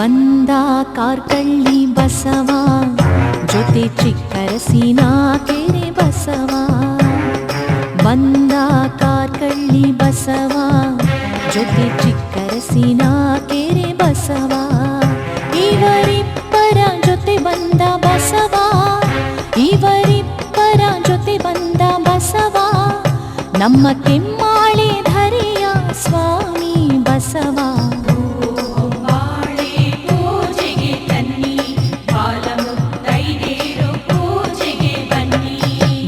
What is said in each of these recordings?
ಬಂದ ಕಾರ್ಕಳ್ಳಿ ಬಸವ ಜೊತೆ ಚಿಕ್ಕರಸಿನ ಕೆರೆ ಬಸವ. ಬಂದ ಕಾರ್ಕಳ್ಳಿ ಬಸವ ಜೊತೆ ಚಿಕ್ಕರಸಿನ ಕೆರೆ ಬಸವ. ಇವರಿಬ್ಬರ ಜೊತೆ ಬಂದ ಬಸವ, ಇವರಿಬ್ಬರ ಜೊತೆ ಬಂದ ಬಸವ, ನಮ್ಮ ಕೆಮ್ಮಾಳೆ ಧರೆಯ ಸ್ವಾಮಿ ಬಸವ.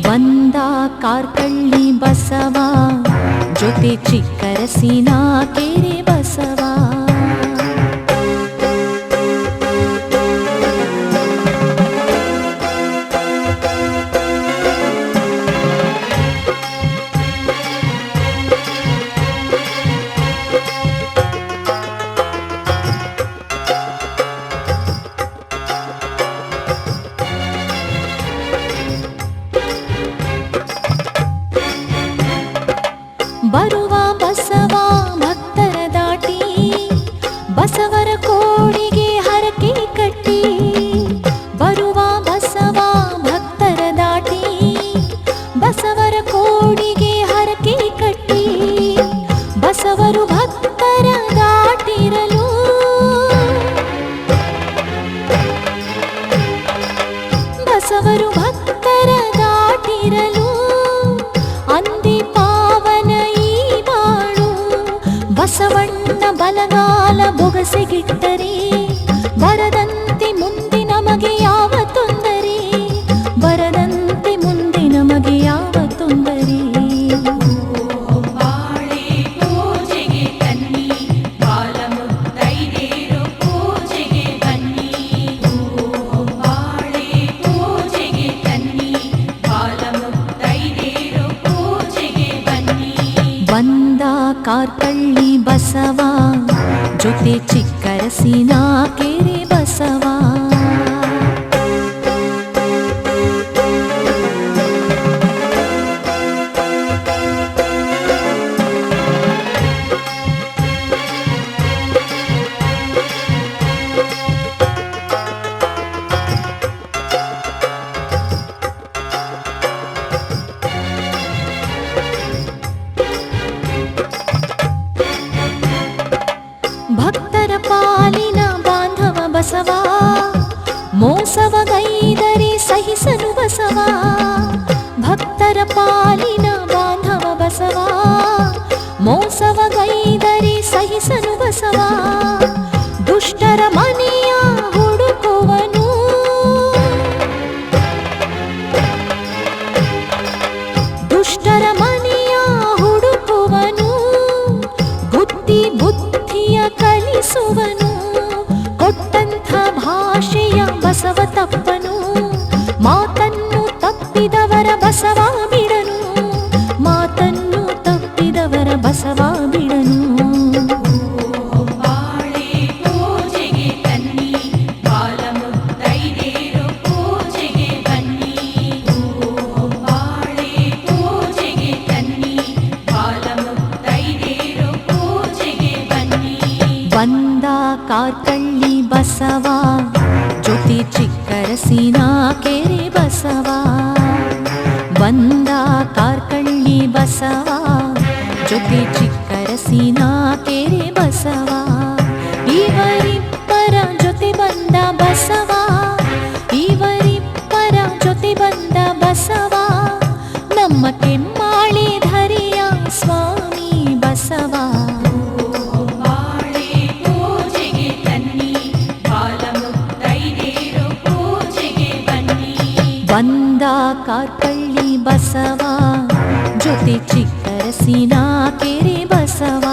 ಬಂದ ಕಾರ್ಕಳ್ಳಿ ಬಸವ ಜೊತೆ ಚಿಕ್ಕರಸಿನ ಕೆರೆ ಬಸವ. ಬರುವ ಬಸವ ಭಕ್ತರ ದಾಟಿ ಬಸವರ ಕೋಡಿಗೆ ಹರಕೆ ಕಟ್ಟಿ. ಬರುವ ಬಸವ ಭಕ್ತರ ದಾಟಿ ಬಸವರ ಕೋಡಿಗೆ ಹರಕೆ ಕಟ್ಟಿ. ಬಸವರು ಭಕ್ತರ ದಾಟಿರಲು ಬಸವರು ಭಕ್ತರ ದಾಟಿರಲು ಅಂದಿ ಪಾವನ ಈ ಬಾಳು. ಬಸವಣ್ಣ ಬಲಗಾಲ ಬೊಗಸೆಗಿಟ್ಟರೆ ಬರದಂತೆ ಮುಂದೆ ನಮಗೆ ಯಾವ ತೊಂದರೆ, ಬರದಂತೆ ಮುಂದೆ ನಮಗೆ ಯಾವ ತೊಂದರೆ. ಬಂದ ಕಾರ್ಕಳ್ಳಿ ಬಸವ ಜೊತೆ ಚಿಕ್ಕರಸಿನ ಕೆರೆ ಬಸವ. ಭಕ್ತರ ಪಾಲಿನ ಬಾಂಧವ ಬಸವ, ಮೋಸವಗೈದರೆ ಸಹಿಸಲು ಬಸವ. ಭಕ್ತರ ಪಾಲಿನ ಬಾಂಧವ ಬಸವ, ಮೋಸವಗೈದರೆ ಸಹಿಸಲು ಬಸವ. ದುಷ್ಟರ ಮನೆಯ ಹುಡುಕುವನು, ದುಷ್ಟರ ಮನೆಯ ಹುಡುಕುವನು, ಬುದ್ಧಿ ಬುದ್ಧಿಯ ಕಲಿಸುವನು. ಕೊಟ್ಟಂಥ ಭಾಷೆಯ ಬಸವ ತಪ್ಪನು, ಮಾತನ್ನು ತಪ್ಪಿದವರ ಬಸವ ಬಿಡನು, ಮಾತನ್ನು ತಪ್ಪಿದವರ ಬಸವ ಬಿಡನು. ಬಂದ ಕಾರ್ಕಳ್ಳಿ ಬಸವ ಜೊತೆ ಚಿಕ್ಕರಸಿನ ಕೆರೆ ಬಸವ. ಬಂದ ಕಾರ್ಕಳ್ಳಿ ಬಸವ ಜೊತೆ ಚಿಕ್ಕರಸಿನ ಕೆರೆ ಬಸವ. ಇವರಿಬ್ಬರ ಜೊತೆ ಬಂದ ಬಸವ, ಇವರಿಬ್ಬರ ಜೊತೆ ಬಂದ ಬಸವ, ನಮ್ಮ ಕೆಮ್ಮಾಳೆ ಧರೆಯ ಸ್ವಾಮಿ ಬಸವ. ಬಂದ ಕಾರ್ಕಳ್ಳಿ ಬಸವ ಜೊತೆ ಚಿಕ್ಕರಸಿನ ಕೆರೆ ಬಸವ.